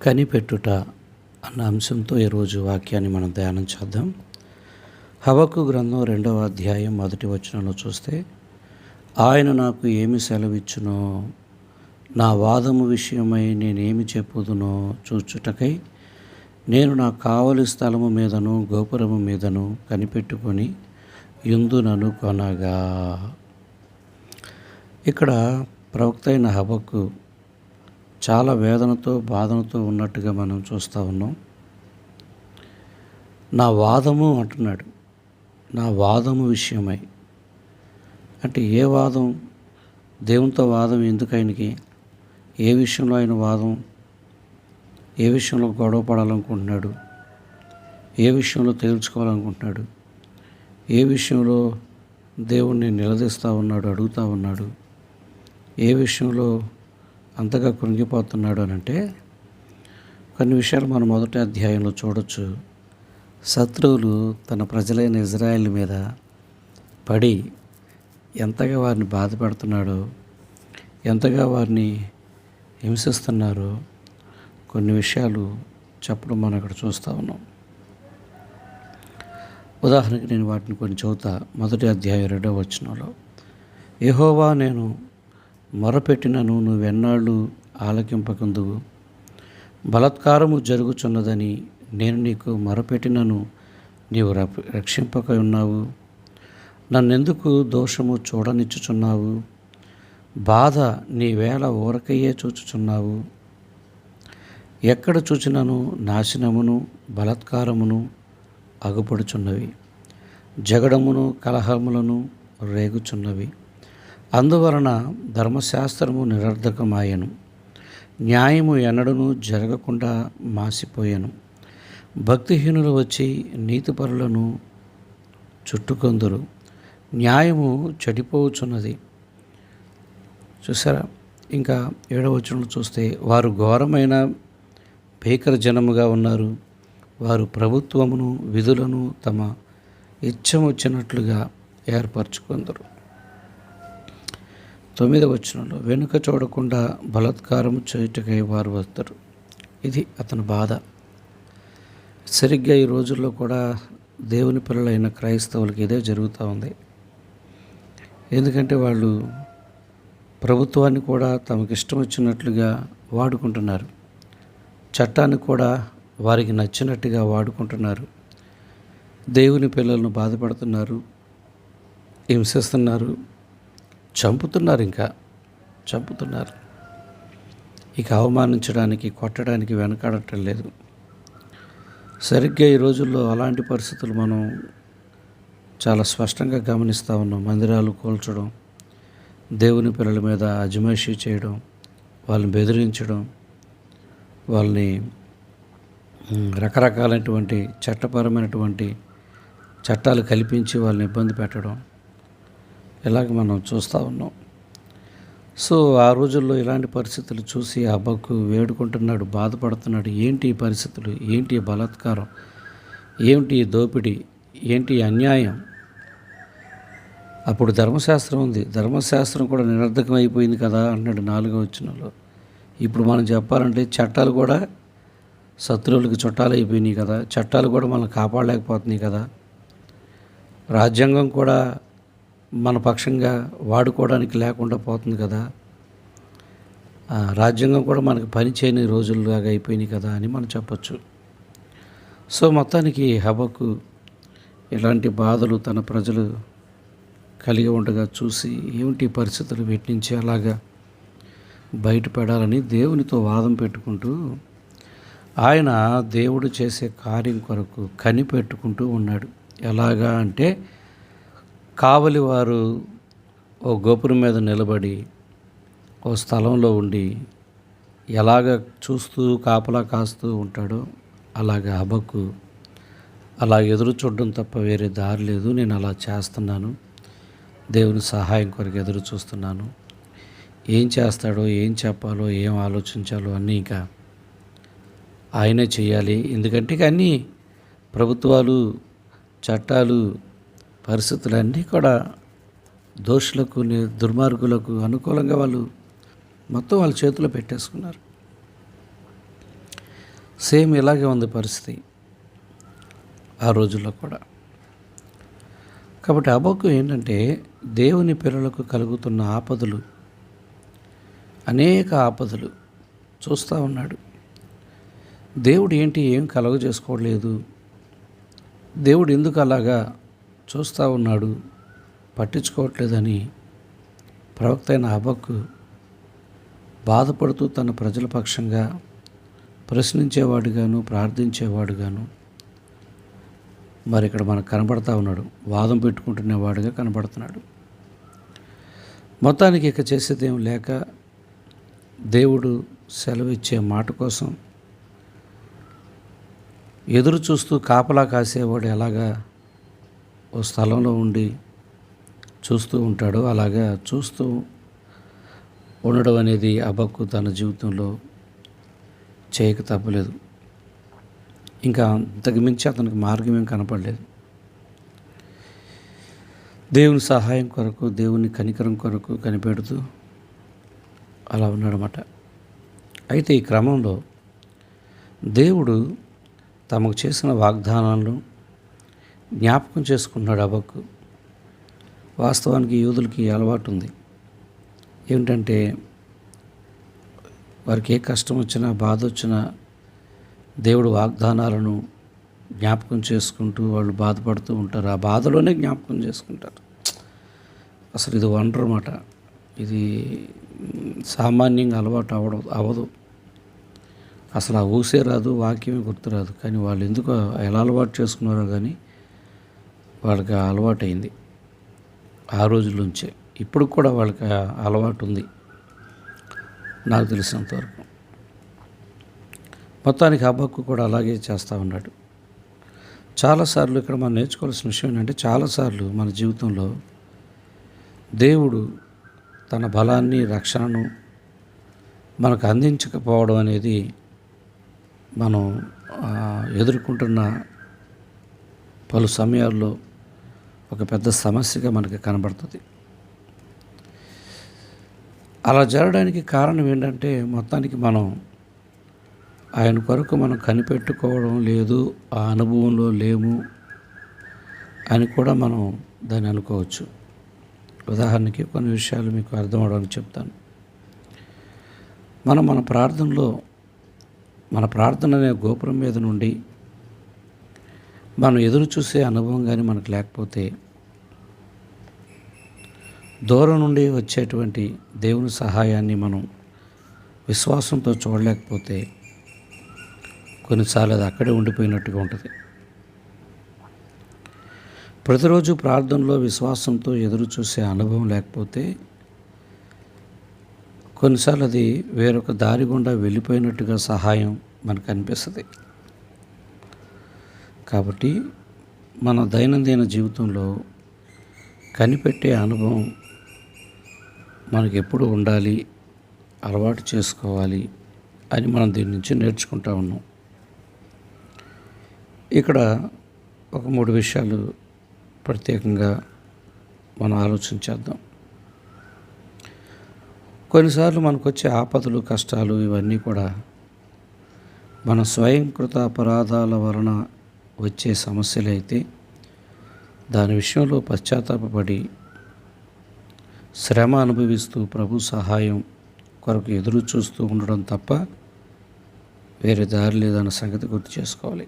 కనిపెట్టుట అన్న అంశంతో ఈరోజు వాక్యాన్ని మనం ధ్యానం చేద్దాం. హబక్కు గ్రంథం 2వ అధ్యాయం 1వ వచనంలో చూస్తే, ఆయన నాకు ఏమి సెలవిచ్చునో, నా వాదము విషయమై నేనేమి చెప్పుదునో చూచుటకై నేను నా కావలి స్థలము మీదను గోపురము మీదను కనిపెట్టుకొని యుందునను కొనగా. ఇక్కడ ప్రవక్త అయిన హబక్కు చాలా వేదనతో బాధనతో ఉన్నట్టుగా మనం చూస్తూ ఉన్నాం. నా వాదము అంటున్నాడు, నా వాదము విషయమై. అంటే ఏ వాదం? దేవునితో వాదం ఎందుకు ఆయనకి? ఏ విషయంలో ఆయన వాదం? ఏ విషయంలో గొడవ పడాలనుకుంటున్నాడు? ఏ విషయంలో తేల్చుకోవాలనుకుంటున్నాడు? ఏ విషయంలో దేవుణ్ణి నిలదీస్తూ ఉన్నాడు, అడుగుతూ ఉన్నాడు? ఏ విషయంలో అంతగా కృంగిపోతున్నాడు అని అంటే, కొన్ని విషయాలు మనం మొదటి అధ్యాయంలో చూడొచ్చు. శత్రువులు తన ప్రజలైన ఇజ్రాయేల్ మీద పడి ఎంతగా వారిని బాధ పెడుతున్నాడో, ఎంతగా వారిని హింసిస్తున్నారో కొన్ని విషయాలు చెప్పడం మనం ఇక్కడ చూస్తూ ఉన్నాం. ఉదాహరణకి నేను వాటిని కొన్ని చదువుతా. మొదటి అధ్యాయం 2వ వచనంలో, యెహోవా నేను మొరపెట్టినను నువ్వెన్నాళ్ళు ఆలకింపకుందువు, బలాత్కారము జరుగుచున్నదని నేను నీకు మొరపెట్టినను నీవు రక్షింపక ఉన్నావు, నన్నెందుకు దోషము చూడనిచ్చుచున్నావు, బాధ నీ వేళ ఊరకయ్యే చూచుచున్నావు. ఎక్కడ చూచినను నాశనమును బలాత్కారమును అగుపడుచున్నవి, జగడమును కలహములను రేగుచున్నవి. అందువలన ధర్మశాస్త్రము నిరర్ధకమాయను, న్యాయము ఎన్నడూ జరగకుండా మాసిపోయాను. భక్తిహీనులు వచ్చి నీతిపరులను చుట్టుకొందురు, న్యాయము చెడిపోవచ్చున్నది. చూసారా? ఇంకా 7వ వచనంలో చూస్తే, వారు ఘోరమైన భీకర జనముగా ఉన్నారు, వారు ప్రభుత్వమును విధులను తమ ఇచ్చం వచ్చినట్లుగా ఏర్పరచుకొందరు. 9వ వచనంలో, వెనుక చూడకుండా బలాత్కారము చేయుటకై వారు వస్తారు. ఇది అతని బాధ. సరిగ్గా ఈ రోజుల్లో కూడా దేవుని పిల్లలైన క్రైస్తవులకి ఇదే జరుగుతూ ఉంది. ఎందుకంటే వాళ్ళు ప్రభుత్వాన్ని కూడా తమకు ఇష్టం వచ్చినట్లుగా వాడుకుంటున్నారు, చట్టాన్ని కూడా వారికి నచ్చినట్టుగా వాడుకుంటున్నారు, దేవుని పిల్లలను బాధపడుతున్నారు, హింసిస్తున్నారు, చంపుతున్నారు, చంపుతున్నారు. ఇక అవమానించడానికి, కొట్టడానికి వెనకాడటం లేదు. సరిగ్గా ఈ రోజుల్లో అలాంటి పరిస్థితులు మనం చాలా స్పష్టంగా గమనిస్తూ ఉన్నాం. మందిరాలు కూల్చడం, దేవుని పిల్లల మీద అజమాయిషీ చేయడం, వాళ్ళని బెదిరించడం, వాళ్ళని రకరకాలైనటువంటి చట్టపరమైనటువంటి చట్టాలు కల్పించి వాళ్ళని ఇబ్బంది పెట్టడం, ఇలాగ మనం చూస్తూ ఉన్నాం. సో ఆ రోజుల్లో ఇలాంటి పరిస్థితులు చూసి హబక్కు వేడుకుంటున్నాడు, బాధపడుతున్నాడు. ఏంటి ఈ పరిస్థితులు? ఏంటి ఈ బలాత్కారం? ఏమిటి ఈ దోపిడీ? ఏంటి ఈ అన్యాయం? అప్పుడు ధర్మశాస్త్రం ఉంది, ధర్మశాస్త్రం కూడా నిరర్ధకం అయిపోయింది కదా అన్నాడు 4వ వచనంలో. ఇప్పుడు మనం చెప్పాలంటే చట్టాలు కూడా శత్రువులకు చుట్టాలు అయిపోయినాయి కదా, చట్టాలు కూడా మనం కాపాడలేకపోతున్నాయి కదా, రాజ్యాంగం కూడా మన పక్షంగా వాడుకోవడానికి లేకుండా పోతుంది కదా, రాజ్యాంగం కూడా మనకు పని చేయని రోజుల్లాగా అయిపోయినాయి కదా అని మనం చెప్పచ్చు. సో మొత్తానికి హబక్కు ఇలాంటి బాధలు తన ప్రజలు కలిగి ఉండగా చూసి, ఏమిటి పరిస్థితులు, వీటి నుంచి అలాగా బయటపడాలని దేవునితో వాదం పెట్టుకుంటూ ఆయన దేవుడు చేసే కార్యం కొరకు కనిపెట్టుకుంటూ ఉన్నాడు. ఎలాగా అంటే, కావలి వారు ఓ గోపురం మీద నిలబడి ఓ స్థలంలో ఉండి ఎలాగ చూస్తూ కాపలా కాస్తూ ఉంటాడో అలాగా హబక్కు అలా ఎదురు చూడడం తప్ప వేరే దారి లేదు. నేను అలా చేస్తున్నాను, దేవుని సహాయం కొరకు ఎదురు చూస్తున్నాను. ఏం చేస్తాడో, ఏం చెప్పాలో, ఏం ఆలోచించాలో అన్నీ ఇంకా ఆయనే చేయాలి. ఎందుకంటే ఇక అన్నీ ప్రభుత్వాలు, చట్టాలు, పరిస్థితులన్నీ కూడా దోషులకు, దుర్మార్గులకు అనుకూలంగా వాళ్ళు మొత్తం వాళ్ళ చేతిలో పెట్టేసుకున్నారు. సేమ్ ఇలాగే ఉంది పరిస్థితి ఆ రోజుల్లో కూడా. కాబట్టి హబక్కు ఏంటంటే దేవుని పిల్లలకు కలుగుతున్న ఆపదలు, అనేక ఆపదలు చూస్తూ ఉన్నాడు. దేవుడు ఏంటి ఏం కలుగజేసుకోవట్లేదు, దేవుడు ఎందుకు అలాగా చూస్తూ ఉన్నాడు, పట్టించుకోవట్లేదని ప్రవక్త అయిన హబక్కు బాధపడుతూ తన ప్రజల పక్షంగా ప్రశ్నించేవాడుగాను, ప్రార్థించేవాడుగాను మరి ఇక్కడ మనకు కనబడతా ఉన్నాడు. వాదం పెట్టుకుంటునేవాడుగా కనబడుతున్నాడు. మొత్తానికి ఇక చేసేదేం లేక దేవుడు సెలవిచ్చే మాట కోసం ఎదురు చూస్తూ కాపలా కాసేవాడు ఎలాగా ఓ స్థలంలో ఉండి చూస్తూ ఉంటాడో అలాగా చూస్తూ ఉండడం అనేది హబక్కు తన జీవితంలో చేయక తప్పలేదు. ఇంకా అంతకు మించి అతనికి మార్గం ఏం కనపడలేదు. దేవుని సహాయం కొరకు, దేవుని కనికరం కొరకు కనిపెడుతూ అలా ఉన్నాడన్నమాట. అయితే ఈ క్రమంలో దేవుడు తమకు చేసిన వాగ్దానాలను జ్ఞాపకం చేసుకున్నాడు హబక్కు. వాస్తవానికి యూదులకి అలవాటు ఉంది. ఏమిటంటే వారికి ఏ కష్టం వచ్చినా, బాధ వచ్చినా దేవుడు వాగ్దానాలను జ్ఞాపకం చేసుకుంటూ వాళ్ళు బాధపడుతూ ఉంటారు. ఆ బాధలోనే జ్ఞాపకం చేసుకుంటారు. అసలు ఇది వండర్ అన్నమాట. ఇది సామాన్యంగా అలవాటు అవ్వదు. అసలు ఆ ఊసే రాదు, వాక్యమే గుర్తురాదు. కానీ వాళ్ళు ఎందుకో ఎలా అలవాటు చేసుకున్నారో కానీ వాళ్ళకి అలవాటు అయింది ఆ రోజుల నుంచే. ఇప్పుడు కూడా వాళ్ళకి అలవాటు ఉంది నాకు తెలిసినంతవరకు. మొత్తానికి హబక్కు కూడా అలాగే చేస్తూ ఉన్నాడు. చాలాసార్లు ఇక్కడ మనం నేర్చుకోవాల్సిన విషయం ఏంటంటే, చాలాసార్లు మన జీవితంలో దేవుడు తన బలాన్ని, రక్షణను మనకు అందించకపోవడం అనేది మనం ఎదుర్కొంటున్న పలు సమయాల్లో ఒక పెద్ద సమస్యగా మనకి కనబడుతుంది. అలా జరగడానికి కారణం ఏంటంటే, మొత్తానికి మనం ఆయన కొరకు మనం కనిపెట్టుకోవడం లేదు, ఆ అనుభవంలో లేము అని కూడా మనం దాన్ని అనుకోవచ్చు. ఉదాహరణకి కొన్ని విషయాలు మీకు అర్థం అవడానికి చెప్తాను. మన ప్రార్థనలో, మన ప్రార్థన అనే గోపురం మీద నుండి మనం ఎదురు చూసే అనుభవం కానీ మనకు లేకపోతే, దూరం నుండి వచ్చేటువంటి దేవుని సహాయాన్ని మనం విశ్వాసంతో చూడలేకపోతే కొన్నిసార్లు అది అక్కడే ఉండిపోయినట్టుగా ఉంటుంది. ప్రతిరోజు ప్రార్థనలో విశ్వాసంతో ఎదురు చూసే అనుభవం లేకపోతే కొన్నిసార్లు అది వేరొక దారి గుండా వెళ్ళిపోయినట్టుగా సహాయం మనకు అనిపిస్తుంది. కాబట్టి మన దైనందిన జీవితంలో కనిపెట్టే అనుభవం మనకి ఎప్పుడు ఉండాలి, అలవాటు చేసుకోవాలి అని మనం దీని నుంచి నేర్చుకుంటూ ఉన్నాం. ఇక్కడ ఒక 3 విషయాలు ప్రత్యేకంగా మనం ఆలోచించేద్దాం. కొన్నిసార్లు మనకు వచ్చే ఆపదలు, కష్టాలు ఇవన్నీ కూడా మన స్వయంకృత అపరాధాల వలన వచ్చే సమస్యలైతే దాని విషయంలో పశ్చాత్తాపపడి శ్రమ అనుభవిస్తూ ప్రభు సహాయం కొరకు ఎదురు చూస్తూ ఉండడం తప్ప వేరే దారి లేదన్న సంగతి గుర్తు చేసుకోవాలి.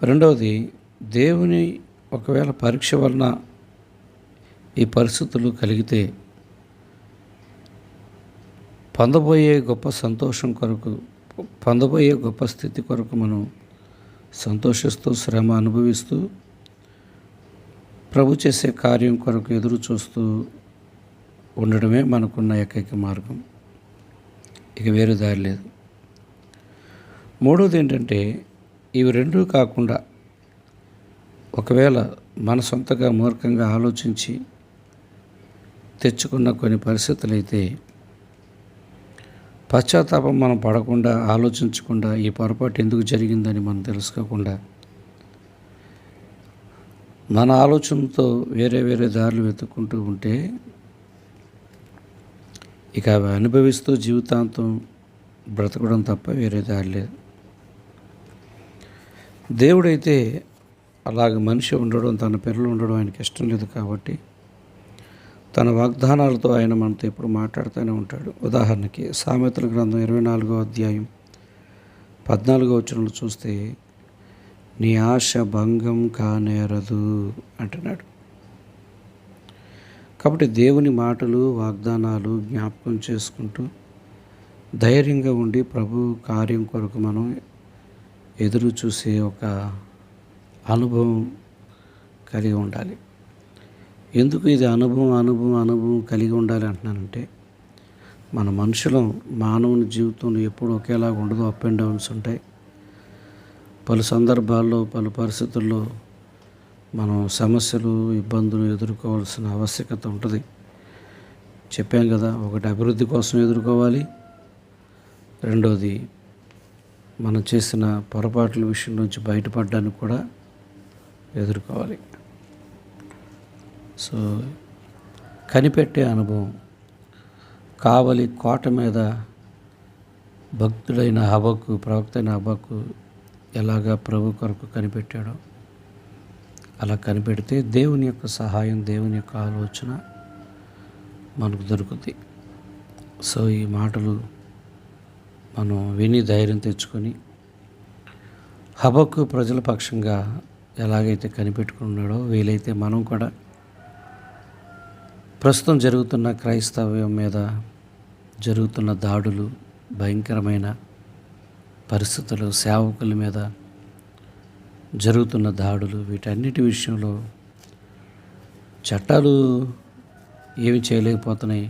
రెండవది, దేవుని ఒకవేళ పరీక్ష వలన ఈ పరిస్థితులు కలిగితే పొందబోయే గొప్ప స్థితి కొరకు మనం సంతోషిస్తూ, శ్రమ అనుభవిస్తూ, ప్రభు చేసే కార్యం కొరకు ఎదురు చూస్తూ ఉండడమే మనకున్న ఏకైక మార్గం. ఇక వేరే దారి లేదు. మూడవది ఏంటంటే, ఇవి రెండూ కాకుండా ఒకవేళ మన సొంతగా మూర్ఖంగా ఆలోచించి తెచ్చుకున్న కొన్ని పరిస్థితులు అయితే పశ్చాత్తాపం మనం పడకుండా, ఆలోచించకుండా, ఈ పొరపాటు ఎందుకు జరిగిందని మనం తెలుసుకోకుండా మన ఆలోచనతో వేరే వేరే దారులు వెతుక్కుంటూ ఉంటే ఇక అవి అనుభవిస్తూ జీవితాంతం బ్రతకడం తప్ప వేరే దారి లేదు. దేవుడైతే అలాగ మనిషి ఉండడం, తన పిల్లలు ఉండడం ఆయనకి ఇష్టం లేదు కాబట్టి తన వాగ్దానాలతో ఆయన మనతో ఎప్పుడు మాట్లాడుతూనే ఉంటాడు. ఉదాహరణకి సామెతల గ్రంథం 24వ అధ్యాయం 14వ వచనంలో చూస్తే, నీ ఆశ భంగం కానేరదు అంటున్నాడు. కాబట్టి దేవుని మాటలు, వాగ్దానాలు జ్ఞాపకం చేసుకుంటూ ధైర్యంగా ఉండి ప్రభు కార్యం కొరకు మనం ఎదురు చూసే ఒక అనుభవం కలిగి ఉండాలి. ఎందుకు ఇది అనుభవం కలిగి ఉండాలి అంటున్నానంటే, మన మనుషులం, మానవుని జీవితంలో ఎప్పుడు ఒకేలాగా ఉండదు. అప్ అండ్ డౌన్స్ ఉంటాయి. పలు సందర్భాల్లో, పలు పరిస్థితుల్లో మనం సమస్యలు, ఇబ్బందులు ఎదుర్కోవాల్సిన ఆవశ్యకత ఉంటుంది. చెప్పాం కదా, ఒకటి అభివృద్ధి కోసం ఎదుర్కోవాలి, రెండోది మనం చేసిన పొరపాట్ల విషయం నుంచి బయటపడడానికి కూడా ఎదుర్కోవాలి. సో కనిపెట్టే అనుభవం. కావలి కోట మీద భక్తుడైన హబక్కు, ప్రవక్త అయిన హబక్కు ఎలాగా ప్రభు కొరకు కనిపెట్టాడో అలా కనిపెడితే దేవుని యొక్క సహాయం, దేవుని యొక్క ఆలోచన మనకు దొరుకుతుంది. సో ఈ మాటలు మనం విని ధైర్యం తెచ్చుకొని హబక్కు ప్రజల పక్షంగా ఎలాగైతే కనిపెట్టుకున్నాడో, వీలైతే మనం కూడా ప్రస్తుతం జరుగుతున్న క్రైస్తవ్యం మీద జరుగుతున్న దాడులు, భయంకరమైన పరిస్థితులు, సేవకుల మీద జరుగుతున్న దాడులు, వీటన్నిటి విషయంలో చట్టాలు ఏమి చేయలేకపోతున్నాయి.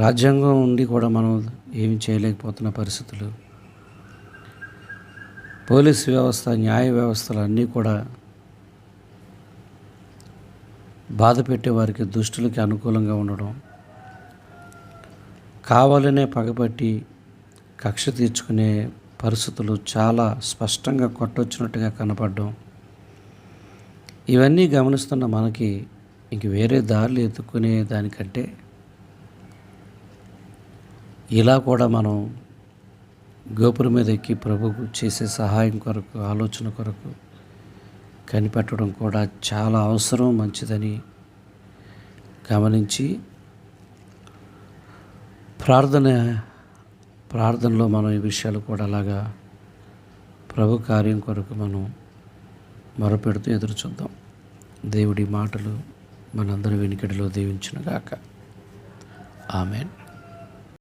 రాజ్యాంగం ఉండి కూడా మనం ఏమి చేయలేకపోతున్న పరిస్థితులు, పోలీస్ వ్యవస్థ, న్యాయ వ్యవస్థలు అన్నీ కూడా బాధ పెట్టే వారికి, దుష్టులకి అనుకూలంగా ఉండడం, కావాలనే పగబట్టి కక్ష తీర్చుకునే పరిస్థితులు చాలా స్పష్టంగా కొట్టొచ్చినట్టుగా కనపడడం, ఇవన్నీ గమనిస్తున్న మనకి ఇంక వేరే దారులు ఎత్తుకునే దానికంటే ఇలా కూడా మనం గోపురం మీద ఎక్కి ప్రభుకు చేసే సహాయం కొరకు, ఆలోచన కొరకు కనిపెట్టడం కూడా చాలా అవసరం, మంచిదని గమనించి ప్రార్థనలో మనం ఈ విషయాలు కూడా అలాగా ప్రభు కార్యం కొరకు మనం మొరపెడుతూ ఎదురు చూద్దాం. దేవుడి మాటలు మనందరి వెనుకడిలో దీవించునుగాక. ఆమేన్.